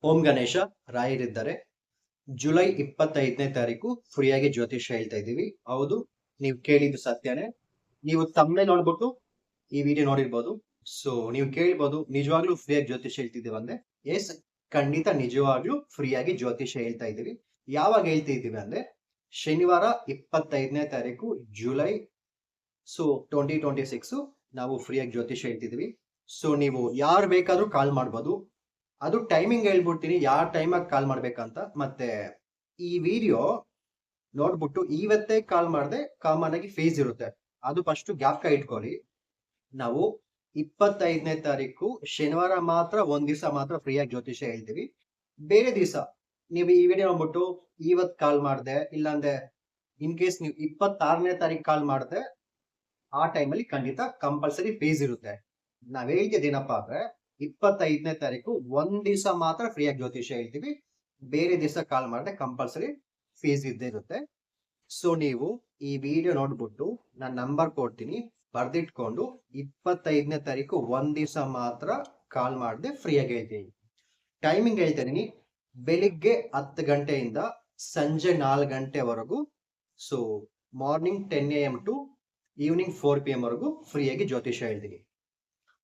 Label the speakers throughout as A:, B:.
A: ಓಂ Ganesha ರಾಯರಿದ್ದಾರೆ. July 25ನೇ ತಾರೀಕು ಫ್ರೀಯಾಗಿ ಜ್ಯೋತಿಷ್ಯ ಹೇಳ್ತಾ ಇದ್ದೀವಿ. ಹೌದು, ನೀವು ಕೇಳಿದ್ದು ಸತ್ಯನೇ. ನೀವು ತಮ್ಮನೆ ನೋಡ್ಬಿಟ್ಟು ಈ ವಿಡಿಯೋ ನೋಡಿರ್ಬೋದು. ಸೊ ನೀವು ಕೇಳ್ಬೋದು, ನಿಜವಾಗ್ಲೂ ಫ್ರೀಯಾಗಿ ಜ್ಯೋತಿಷ್ಯ ಹೇಳ್ತಿದ್ದೀವಿ ಅಂದ್ರೆ ಎಸ್, ಖಂಡಿತ ನಿಜವಾಗ್ಲೂ ಫ್ರೀಯಾಗಿ ಜ್ಯೋತಿಷ್ಯ ಹೇಳ್ತಾ ಇದ್ದೀವಿ. ಯಾವಾಗ ಹೇಳ್ತಾ ಇದ್ದೀವಿ ಅಂದ್ರೆ ಶನಿವಾರ 25ನೇ ತಾರೀಕು ಜುಲೈ 2026 ನಾವು ಫ್ರೀಯಾಗಿ ಜ್ಯೋತಿಷ್ಯ ಹೇಳ್ತಿದ್ದೀವಿ. ಸೊ ನೀವು ಯಾರು ಬೇಕಾದ್ರೂ ಕಾಲ್ ಮಾಡ್ಬೋದು. ಅದು ಟೈಮಿಂಗ್ ಹೇಳ್ಬಿಡ್ತೀನಿ, ಯಾವ ಟೈಮಾಗ ಕಾಲ್ ಮಾಡ್ಬೇಕಂತ. ಮತ್ತೆ ಈ ವಿಡಿಯೋ ನೋಡ್ಬಿಟ್ಟು ಇವತ್ತೇ ಕಾಲ್ ಮಾಡಿದೆ ಕಾಮನ್ ಆಗಿ ಫೀಸ್ ಇರುತ್ತೆ, ಅದು ಫಸ್ಟ್ ಜ್ಞಾಪಕ ಇಟ್ಕೊಳ್ಳಿ. ನಾವು 25ನೇ ತಾರೀಕು ಶನಿವಾರ ಮಾತ್ರ ಒಂದ್ ದಿವಸ ಮಾತ್ರ ಫ್ರೀಯಾಗಿ ಜ್ಯೋತಿಷ್ಯ ಹೇಳ್ತೀವಿ. ಬೇರೆ ದಿವಸ ನೀವು ಈ ವಿಡಿಯೋ ನೋಡ್ಬಿಟ್ಟು ಇವತ್ ಕಾಲ್ ಮಾಡಿದೆ, ಇಲ್ಲಾಂದ್ರೆ ಇನ್ ಕೇಸ್ ನೀವು 26ನೇ ತಾರೀಕು ಕಾಲ್ ಮಾಡಿದೆ, ಆ ಟೈಮಲ್ಲಿ ಖಂಡಿತ ಕಂಪಲ್ಸರಿ ಫೀಸ್ ಇರುತ್ತೆ. ನಾವ್ ಹೇಳ್ತಿದ್ದೇನಪ್ಪ ಅಂದ್ರೆ 25ನೇ ತಾರೀಕು ಒಂದ್ ದಿವಸ ಮಾತ್ರ ಫ್ರೀಯಾಗಿ ಜ್ಯೋತಿಷ್ಯ ಹೇಳ್ತೀವಿ. ಬೇರೆ ದಿವಸ ಕಾಲ್ ಮಾಡಿದ್ರೆ ಕಂಪಲ್ಸರಿ ಫೀಸ್ ಇದ್ದೇ ಇರುತ್ತೆ. ಸೊ ನೀವು ಈ ವಿಡಿಯೋ ನೋಡ್ಬಿಟ್ಟು ನಾನು ನಂಬರ್ ಕೊಡ್ತೀನಿ, ಬರ್ದಿಟ್ಕೊಂಡು 25ನೇ ತಾರೀಕು ಒಂದ್ ದಿವಸ ಮಾತ್ರ ಕಾಲ್ ಮಾಡಿದೆ ಫ್ರೀಯಾಗಿ ಹೇಳ್ತೀನಿ. ಟೈಮಿಂಗ್ ಹೇಳ್ತಾ ಇದೀನಿ, ಬೆಳಿಗ್ಗೆ 10 ಗಂಟೆಯಿಂದ ಸಂಜೆ 4 ಗಂಟೆವರೆಗೂ. So morning 10 AM to evening 4 PM ವರೆಗೂ ಫ್ರೀಯಾಗಿ ಜ್ಯೋತಿಷ್ಯ ಹೇಳ್ತೀನಿ.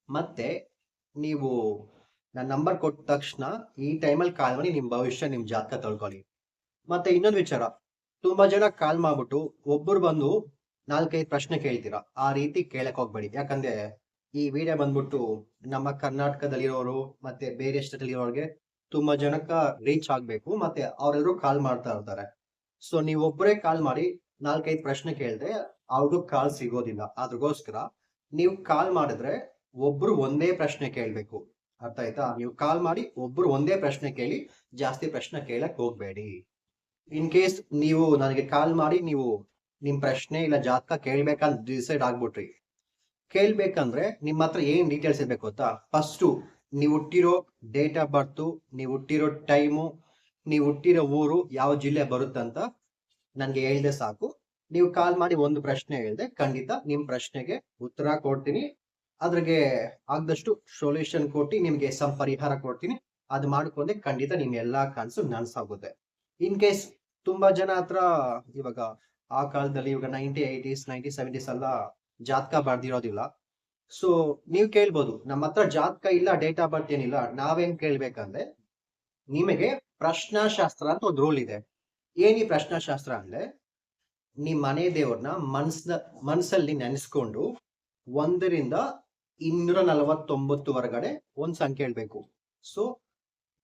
A: ಮತ್ತೆ ನೀವು ನನ್ನ ನಂಬರ್ ಕೊಟ್ಟ ತಕ್ಷಣ ಈ ಟೈಮಲ್ಲಿ ಕಾಲ್ ಮಾಡಿ ನಿಮ್ ಭವಿಷ್ಯ, ನಿಮ್ ಜಾತಕ ತಿಳ್ಕೊಳ್ಳಿ. ಮತ್ತೆ ಇನ್ನೊಂದು ವಿಚಾರ, ತುಂಬಾ ಜನ ಕಾಲ್ ಮಾಡ್ಬಿಟ್ಟು ಒಬ್ಬರು ಬಂದು 4-5 ಪ್ರಶ್ನೆ ಕೇಳ್ತೀರಾ. ಆ ರೀತಿ ಕೇಳಕ್ ಹೋಗ್ಬೇಡಿ. ಯಾಕಂದ್ರೆ ಈ ವಿಡಿಯೋ ಬಂದ್ಬಿಟ್ಟು ನಮ್ಮ ಕರ್ನಾಟಕದಲ್ಲಿರೋರು ಮತ್ತೆ ಬೇರೆ ಸ್ಟೇಟ್ ಇರೋರಿಗೆ ತುಂಬಾ ಜನಕ್ಕ ರೀಚ್ ಆಗ್ಬೇಕು, ಮತ್ತೆ ಅವರೆಲ್ಲರೂ ಕಾಲ್ ಮಾಡ್ತಾ ಇರ್ತಾರೆ. ಸೊ ನೀವು ಒಬ್ಬರೇ ಕಾಲ್ ಮಾಡಿ 4-5 ಪ್ರಶ್ನೆ ಕೇಳಿದ್ರೆ ಅವ್ರಿಗೂ ಕಾಲ್ ಸಿಗೋದಿಲ್ಲ. ಅದ್ರಗೋಸ್ಕರ ನೀವು ಕಾಲ್ ಮಾಡಿದ್ರೆ ಒಬ್ರು ಒಂದೇ ಪ್ರಶ್ನೆ ಕೇಳ್ಬೇಕು. ಅರ್ಥ ಆಯ್ತಾ? ನೀವು ಕಾಲ್ ಮಾಡಿ ಒಬ್ರು ಒಂದೇ ಪ್ರಶ್ನೆ ಕೇಳಿ, ಜಾಸ್ತಿ ಪ್ರಶ್ನೆ ಕೇಳಕ್ ಹೋಗ್ಬೇಡಿ. ಇನ್ ಕೇಸ್ ನೀವು ನನಗೆ ಕಾಲ್ ಮಾಡಿ ನೀವು ನಿಮ್ ಪ್ರಶ್ನೆ ಇಲ್ಲ ಜಾತಕ ಕೇಳ್ಬೇಕಂತ ಡಿಸೈಡ್ ಆಗ್ಬಿಟ್ರಿ, ಕೇಳ್ಬೇಕಂದ್ರೆ ನಿಮ್ಮ ಹತ್ರ ಏನ್ ಡೀಟೇಲ್ಸ್ ಇರ್ಬೇಕು ಗೊತ್ತಾ? ಫಸ್ಟ್ ನೀವು ಹುಟ್ಟಿರೋ ಡೇಟ್ ಆಫ್ ಬರ್ತ್, ನೀವು ಹುಟ್ಟಿರೋ ಟೈಮು, ನೀವು ಹುಟ್ಟಿರೋ ಊರು ಯಾವ ಜಿಲ್ಲೆ ಬರುತ್ತಂತ ನನ್ಗೆ ಹೇಳ್ದೆ ಸಾಕು. ನೀವು ಕಾಲ್ ಮಾಡಿ ಒಂದು ಪ್ರಶ್ನೆ ಹೇಳ್ದೆ, ಖಂಡಿತ ನಿಮ್ ಪ್ರಶ್ನೆಗೆ ಉತ್ತರ ಕೊಡ್ತೀನಿ. ಅದ್ರಿಗೆ ಆಗದಷ್ಟು ಸೊಲ್ಯೂಷನ್ ಕೊಟ್ಟು ನಿಮ್ಗೆ ಪರಿಹಾರ ಕೊಡ್ತೀನಿ. ಅದು ಮಾಡ್ಕೊಂಡೆ ಖಂಡಿತ ನಿಮ್ ಎಲ್ಲಾ ಕನಸು ನನ್ಸಾಗುತ್ತೆ. ಇನ್ ಕೇಸ್ ತುಂಬಾ ಜನ ಹತ್ರ ಇವಾಗ ಆ ಕಾಲದಲ್ಲಿ ಇವಾಗ 1980s 1970s ಎಲ್ಲ ಜಾತಕ ಬರ್ದಿರೋದಿಲ್ಲ. ಸೊ ನೀವ್ ಕೇಳ್ಬೋದು, ನಮ್ಮ ಹತ್ರ ಜಾತಕ ಇಲ್ಲ, ಡೇಟ್ ಆಫ್ ಬರ್ತ್ ಏನಿಲ್ಲ, ನಾವೇನ್ ಕೇಳ್ಬೇಕಂದ್ರೆ ನಿಮಗೆ ಪ್ರಶ್ನಾಶಾಸ್ತ್ರ ಅಂತ ಒಂದು ರೂಲ್ ಇದೆ. ಏನಿ ಪ್ರಶ್ನಾಶಾಸ್ತ್ರ ಅಂದ್ರೆ ನಿಮ್ ಮನೆ ದೇವ್ರನ್ನ ಮನ್ಸಲ್ಲಿ ನೆನೆಸ್ಕೊಂಡು 1ರಿಂದ 249 ಹೊರಗಡೆ ಒಂದ್ ಸಂಖ್ಯೆ ಹೇಳ್ಬೇಕು. ಸೊ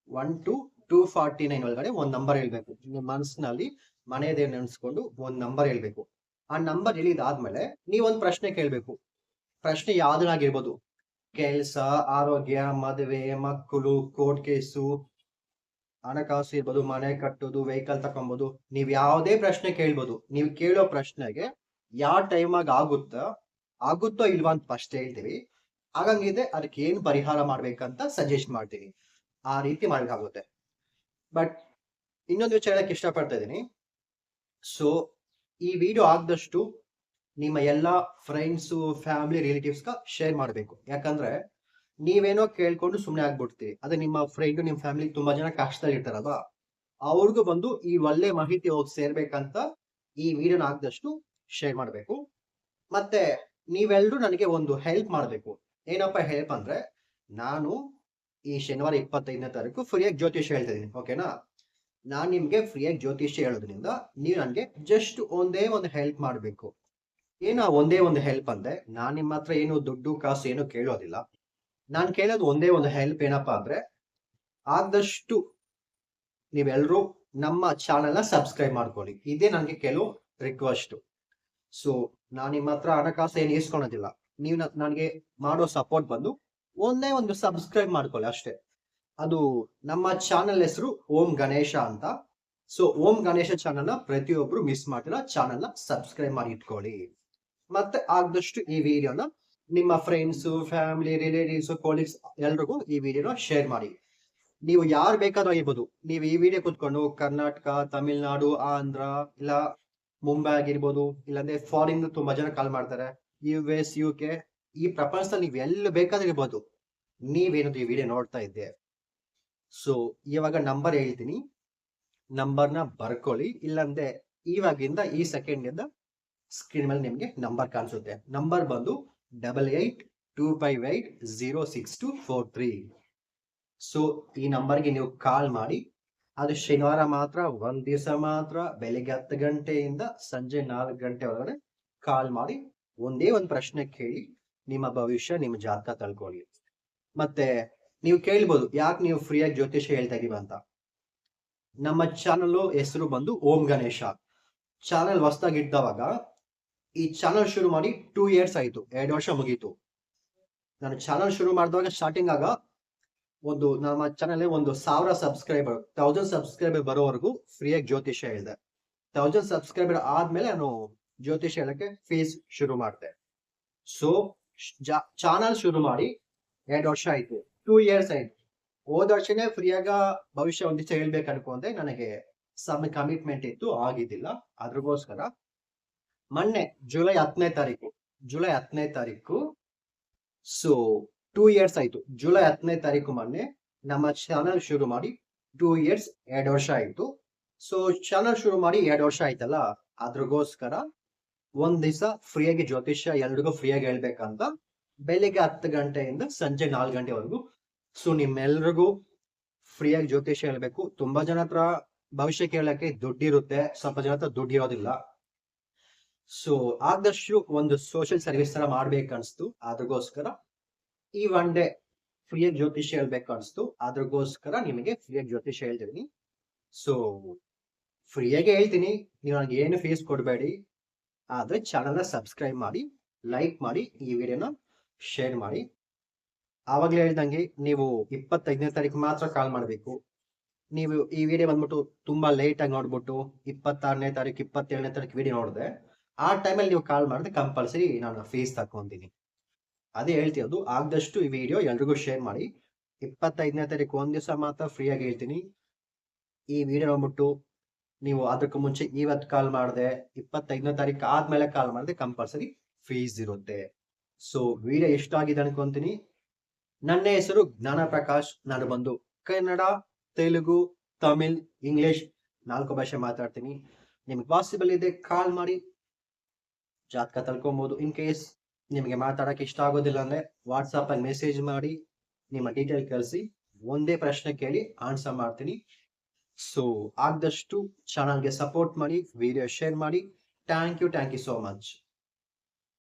A: 1 to 249 ಒಳಗಡೆ ಒಂದ್ ನಂಬರ್ ಹೇಳ್ಬೇಕು. ನಿಮ್ ಮನಸ್ಸಿನಲ್ಲಿ ಮನೆ ದೇವ್ರ ನೆನೆಸ್ಕೊಂಡು ಒಂದ್ ನಂಬರ್ ಹೇಳ್ಬೇಕು. ಆ ನಂಬರ್ ಹೇಳಿದಾದ್ಮೇಲೆ ನೀವೊಂದ್ ಪ್ರಶ್ನೆ ಕೇಳ್ಬೇಕು. ಪ್ರಶ್ನೆ ಯಾವ್ದನ್ನಾಗಿರ್ಬೋದು, ಕೆಲ್ಸ, ಆರೋಗ್ಯ, ಮದುವೆ, ಮಕ್ಕಳು, ಕೋರ್ಟ್ ಕೇಸು, ಹಣಕಾಸು ಇರ್ಬೋದು, ಮನೆ ಕಟ್ಟೋದು, ವೆಹಿಕಲ್ ತಕೊಂಬೋದು, ನೀವ್ ಯಾವ್ದೇ ಪ್ರಶ್ನೆ ಕೇಳ್ಬೋದು. ನೀವು ಕೇಳೋ ಪ್ರಶ್ನೆಗೆ ಯಾವ ಟೈಮಾಗ ಆಗುತ್ತೋ ಇಲ್ವಾ ಅಂತ ಫಸ್ಟ್ ಹೇಳ್ತೀವಿ. ಆಗಂಗಿದೆ ಅದಕ್ಕೆ ಏನ್ ಪರಿಹಾರ ಮಾಡ್ಬೇಕಂತ ಸಜೆಸ್ಟ್ ಮಾಡ್ತೀನಿ. ಆ ರೀತಿ ಮಾಡ್ಬೇಕಾಗುತ್ತೆ. ಬಟ್ ಇನ್ನೊಂದು ವಿಚಾರ ಹೇಳಕ್ ಇಷ್ಟಪಡ್ತಾ ಇದೀನಿ. ಸೊ ಈ ವಿಡಿಯೋ ಆಗದಷ್ಟು ನಿಮ್ಮ ಎಲ್ಲಾ ಫ್ರೆಂಡ್ಸ್, ಫ್ಯಾಮಿಲಿ, ರಿಲೇಟಿವ್ಸ್ ಶೇರ್ ಮಾಡ್ಬೇಕು. ಯಾಕಂದ್ರೆ ನೀವೇನೋ ಕೇಳ್ಕೊಂಡು ಸುಮ್ನೆ ಆಗ್ಬಿಡ್ತೀವಿ, ಅದೇ ನಿಮ್ಮ ಫ್ರೆಂಡ್, ನಿಮ್ ಫ್ಯಾಮಿಲಿ ತುಂಬಾ ಜನ ಕಷ್ಟದಲ್ಲಿ ಇರ್ತಾರಲ್ವಾ, ಅವ್ರಿಗೂ ಬಂದು ಈ ಒಳ್ಳೆ ಮಾಹಿತಿ ಹೋಗಿ ಸೇರ್ಬೇಕಂತ ಈ ವಿಡಿಯೋನ ಆಗದಷ್ಟು ಶೇರ್ ಮಾಡ್ಬೇಕು. ಮತ್ತೆ ನೀವೆಲ್ರೂ ನನಗೆ ಒಂದು ಹೆಲ್ಪ್ ಮಾಡ್ಬೇಕು. ಏನಪ್ಪ ಹೆಲ್ಪ್ ಅಂದ್ರೆ, ನಾನು ಈ ಶನಿವಾರ 25ನೇ ತಾರೀಕು ಫ್ರೀಯಾಗಿ ಜ್ಯೋತಿಷ್ಯ ಹೇಳ್ತಾ ಇದೀನಿ, ಓಕೆನಾ? ನಾನ್ ನಿಮ್ಗೆ ಫ್ರೀಯಾಗಿ ಜ್ಯೋತಿಷ್ಯ ಹೇಳೋದ್ರಿಂದ ನೀವು ನನ್ಗೆ ಜಸ್ಟ್ ಒಂದೇ ಒಂದು ಹೆಲ್ಪ್ ಮಾಡ್ಬೇಕು. ಏನೋ ಒಂದೇ ಒಂದು ಹೆಲ್ಪ್ ಅಂದ್ರೆ, ನಾನ್ ನಿಮ್ಮ ಹತ್ರ ಏನು ದುಡ್ಡು ಕಾಸು ಏನು ಕೇಳೋದಿಲ್ಲ. ನಾನ್ ಕೇಳೋದು ಒಂದೇ ಒಂದು ಹೆಲ್ಪ್. ಏನಪ್ಪಾ ಅಂದ್ರೆ, ಆದಷ್ಟು ನೀವೆಲ್ರೂ ನಮ್ಮ ಚಾನೆಲ್ ನ ಸಬ್ಸ್ಕ್ರೈಬ್ ಮಾಡ್ಕೊಳ್ಳಿ. ಇದೇ ನನ್ಗೆ ಕೆಲವು ರಿಕ್ವೆಸ್ಟ್. ಸೊ ನಾನ್ ನಿಮ್ಮ ಹತ್ರ ಹಣಕಾಸು ಏನು ಇಸ್ಕೊಳೋದಿಲ್ಲ. ನೀವು ನನಗೆ ಮಾಡೋ ಸಪೋರ್ಟ್ ಬಂದು ಒಂದೇ ಒಂದು ಸಬ್ಸ್ಕ್ರೈಬ್ ಮಾಡ್ಕೊಳ್ಳಿ ಅಷ್ಟೇ. ಅದು ನಮ್ಮ ಚಾನೆಲ್ ಹೆಸರು ಓಂ ಗಣೇಶ ಅಂತ. ಸೊ ಓಂ ಗಣೇಶ ಚಾನೆಲ್ ನ ಪ್ರತಿಯೊಬ್ರು ಮಿಸ್ ಮಾಡ್ತಿಲ್ಲ, ಚಾನೆಲ್ ನ ಸಬ್ಸ್ಕ್ರೈಬ್ ಮಾಡಿ ಇಟ್ಕೊಳ್ಳಿ. ಮತ್ತೆ ಆದಷ್ಟು ಈ ವಿಡಿಯೋನ ನಿಮ್ಮ ಫ್ರೆಂಡ್ಸ್, ಫ್ಯಾಮಿಲಿ, ರಿಲೇಟಿವ್ಸ್, ಕೊಲೀಗ್ಸ್ ಎಲ್ರಿಗೂ ಈ ವಿಡಿಯೋನ ಶೇರ್ ಮಾಡಿ. ನೀವು ಯಾರು ಬೇಕಾದ್ರೂ ಆಗಿರ್ಬೋದು. ನೀವು ಈ ವಿಡಿಯೋ ಕುತ್ಕೊಂಡು ಕರ್ನಾಟಕ, ತಮಿಳ್ನಾಡು, ಆಂಧ್ರ, ಇಲ್ಲ ಮುಂಬೈ ಆಗಿರ್ಬೋದು, ಇಲ್ಲಾಂದ್ರೆ ಫಾರಿನ್ ತುಂಬಾ ಜನ ಕಾಲ್ ಮಾಡ್ತಾರೆ, US, UK, ಈ ಪ್ರಪಂಚದಲ್ಲಿ ನೀವು ಎಲ್ಲಿ ಬೇಕಾದ್ರೂ ಇರ್ಬೋದು. ನೀವೇನದು ಈ ವಿಡಿಯೋ ನೋಡ್ತಾ ಇದ್ದೆ, ಸೊ ಇವಾಗ ನಂಬರ್ ಹೇಳ್ತೀನಿ, ನಂಬರ್ನ ಬರ್ಕೊಳ್ಳಿ. ಇಲ್ಲಾಂದ್ರೆ ಇವಾಗಿಂದ ಈ ಸೆಕೆಂಡ್ ಸ್ಕ್ರೀನ್ ಮೇಲೆ ನಿಮ್ಗೆ ನಂಬರ್ ಕಾಣಿಸುತ್ತೆ. ನಂಬರ್ ಬಂದು 8825806243. ಸೊ ಈ ನಂಬರ್ಗೆ ನೀವು ಕಾಲ್ ಮಾಡಿ. ಅದು ಶನಿವಾರ ಮಾತ್ರ, ಒಂದ್ ದಿವಸ ಮಾತ್ರ, ಬೆಳಿಗ್ಗೆ 10 ಗಂಟೆಯಿಂದ ಸಂಜೆ 4 ಗಂಟೆ ಒಳಗಡೆ ಕಾಲ್ ಮಾಡಿ ಒಂದೇ ಒಂದು ಪ್ರಶ್ನೆ ಕೇಳಿ ನಿಮ್ಮ ಭವಿಷ್ಯ, ನಿಮ್ಮ ಜಾತಕ ತಿಳ್ಕೊಳ್ಳಿ. ಮತ್ತೆ ನೀವು ಕೇಳ್ಬೋದು, ಯಾಕೆ ನೀವು ಫ್ರೀಯಾಗಿ ಜ್ಯೋತಿಷ್ಯ ಹೇಳ್ತಾ ಇದೀವ ಅಂತ. ನಮ್ಮ ಚಾನಲ್ ಹೆಸರು ಬಂದು ಓಂ ಗಣೇಶ. ಚಾನಲ್ ಹೊಸದಾಗಿ ಇದ್ದವಾಗ, ಈ ಚಾನಲ್ ಶುರು ಮಾಡಿ 2 years ಆಯ್ತು, 2 ವರ್ಷ ಮುಗೀತು. ನಾನು ಚಾನಲ್ ಶುರು ಮಾಡಿದಾಗ ಸ್ಟಾರ್ಟಿಂಗ್ ಆಗ ನಮ್ಮ ಚಾನಲ್ 1000 ಸಬ್ಸ್ಕ್ರೈಬರ್, 1000 ಸಬ್ಸ್ಕ್ರೈಬರ್ ಬರೋವರೆಗೂ ಫ್ರೀಯಾಗಿ ಜ್ಯೋತಿಷ್ಯ ಹೇಳಿದೆ. 1000 ಸಬ್ಸ್ಕ್ರೈಬರ್ ಆದ್ಮೇಲೆ ನಾನು ಜ್ಯೋತಿಷ್ಯ ಹೇಳಕ್ಕೆ ಫೀಸ್ ಶುರು ಮಾಡಿದೆ. ಸೊ ಚಾನಲ್ ಶುರು ಮಾಡಿ 2 ವರ್ಷ ಆಯ್ತು, 2 years ಆಯ್ತು. ಹೋದ ವರ್ಷನೇ ಫ್ರೀಯಾಗ ಭವಿಷ್ಯ ಒಂದ್ ದಿವಸ ಹೇಳ್ಬೇಕು ಅನ್ಕೊಂಡೆ, ನನಗೆ ಸಮ್ ಕಮಿಟ್ಮೆಂಟ್ ಇತ್ತು, ಆಗಿದ್ದಿಲ್ಲ. ಅದ್ರಗೋಸ್ಕರ ಮೊನ್ನೆ ಜುಲೈ 10ನೇ ತಾರೀಕು, ಸೊ 2 years ಆಯ್ತು. ಜುಲೈ 10ನೇ ತಾರೀಕು ಮೊನ್ನೆ ನಮ್ಮ ಚಾನಲ್ ಶುರು ಮಾಡಿ 2 years, 2 ವರ್ಷ ಆಯ್ತು. ಸೊ ಚಾನಲ್ ಶುರು ಮಾಡಿ 2 ವರ್ಷ ಆಯ್ತಲ್ಲ, ಅದ್ರಗೋಸ್ಕರ ಒಂದ್ ದಿವಸ ಫ್ರೀಯಾಗಿ ಜ್ಯೋತಿಷ್ಯ ಎಲ್ರಿಗೂ ಫ್ರೀಯಾಗಿ ಹೇಳ್ಬೇಕಂತ ಬೆಳಿಗ್ಗೆ 10 ಗಂಟೆಯಿಂದ ಸಂಜೆ 4 ಗಂಟೆವರೆಗೂ. ಸೊ ನಿಮ್ಮೆಲ್ರಿಗೂ ಫ್ರೀಯಾಗಿ ಜ್ಯೋತಿಷ್ಯ ಹೇಳ್ಬೇಕು. ತುಂಬಾ ಜನ ಹತ್ರ ಭವಿಷ್ಯ ಕೇಳಕ್ಕೆ ದುಡ್ಡಿರುತ್ತೆ, ಸ್ವಲ್ಪ ಜನ ಹತ್ರ ದುಡ್ಡಿರೋದಿಲ್ಲ. ಸೊ ಆದಷ್ಟು ಒಂದು ಸೋಷಿಯಲ್ ಸರ್ವಿಸ್ ತರ ಮಾಡ್ಬೇಕು ಅನ್ಸ್ತು, ಅದ್ರಗೋಸ್ಕರ ಈ ಒನ್ ಡೇ ಫ್ರೀಯಾಗಿ ಜ್ಯೋತಿಷ್ಯ ಹೇಳ್ಬೇಕು ಅನ್ಸ್ತು. ಅದ್ರಗೋಸ್ಕರ ನಿಮಗೆ ಫ್ರೀಯಾಗಿ ಜ್ಯೋತಿಷ್ಯ ಹೇಳ್ತಿದ್ದೀನಿ. ಸೊ ಫ್ರೀಯಾಗಿ ಹೇಳ್ತೀನಿ, ನೀವು ನನಗೆ ಏನು ಫೀಸ್ ಕೊಡಬೇಡಿ. ಆದ್ರೆ ಚಾನಲ್ನ ಸಬ್ಸ್ಕ್ರೈಬ್ ಮಾಡಿ, ಲೈಕ್ ಮಾಡಿ, ಈ ವಿಡಿಯೋನ ಶೇರ್ ಮಾಡಿ. ಆವಾಗಲೇ ಹೇಳ್ದಂಗೆ ನೀವು 25ನೇ ತಾರೀಕು ಮಾತ್ರ ಕಾಲ್ ಮಾಡಬೇಕು. ನೀವು ಈ ವಿಡಿಯೋ ಬಂದ್ಬಿಟ್ಟು ತುಂಬಾ ಲೇಟ್ ಆಗಿ ನೋಡ್ಬಿಟ್ಟು 26ನೇ ತಾರೀಕು, 27ನೇ ತಾರೀಕು ವಿಡಿಯೋ ನೋಡಿದ್ರೆ, ಆ ಟೈಮಲ್ಲಿ ನೀವು ಕಾಲ್ ಮಾಡಿದ್ರೆ ಕಂಪಲ್ಸರಿ ನಾನು ಫೀಸ್ ತಕೊಂತೀನಿ. ಅದೇ ಹೇಳ್ತಿರೋದು, ಆದಷ್ಟು ಈ ವಿಡಿಯೋ ಎಲ್ರಿಗೂ ಶೇರ್ ಮಾಡಿ. 25ನೇ ತಾರೀಕು ಒಂದ್ ದಿವಸ ಮಾತ್ರ ಫ್ರೀಯಾಗಿ ಹೇಳ್ತೀನಿ. ಈ ವಿಡಿಯೋ ನೋಡ್ಬಿಟ್ಟು ನೀವು ಅದಕ್ಕೂ ಮುಂಚೆ ಇವತ್ತು ಕಾಲ್ ಮಾಡಿದೆ, 25ನೇ ತಾರೀಕು ಆದ್ಮೇಲೆ ಕಾಲ್ ಮಾಡಿದ್ರೆ ಕಂಪಲ್ಸರಿ ಫೀಸ್ ಇರುತ್ತೆ. ಸೊ ವಿಡಿಯೋ ಇಷ್ಟ ಆಗಿದೆ ಅನ್ಕೊಂತೀನಿ. ನನ್ನ ಹೆಸರು ಜ್ಞಾನ ಪ್ರಕಾಶ್. ನಾನು ಬಂದು ಕನ್ನಡ, ತೆಲುಗು, ತಮಿಳ್, ಇಂಗ್ಲಿಷ್ 4 ಭಾಷೆ ಮಾತಾಡ್ತೀನಿ. ನಿಮ್ಗೆ ಪಾಸಿಬಲ್ ಇದೆ ಕಾಲ್ ಮಾಡಿ ಜಾತಕ ತಿಳ್ಕೊಬಹುದು. ಇನ್ ಕೇಸ್ ನಿಮಗೆ ಮಾತಾಡಕ್ಕೆ ಇಷ್ಟ ಆಗೋದಿಲ್ಲ ಅಂದ್ರೆ ವಾಟ್ಸಾಪ್ ಅಲ್ಲಿ ಮೆಸೇಜ್ ಮಾಡಿ ನಿಮ್ಮ ಡೀಟೇಲ್ ಕಳಿಸಿ, ಒಂದೇ ಪ್ರಶ್ನೆ ಕೇಳಿ ಆನ್ಸರ್ ಮಾಡ್ತೀನಿ. ಸೊ ಆದಷ್ಟು ಚಾನಲ್ಗೆ ಸಪೋರ್ಟ್ ಮಾಡಿ, ವಿಡಿಯೋ ಶೇರ್ ಮಾಡಿ. Thank you so much.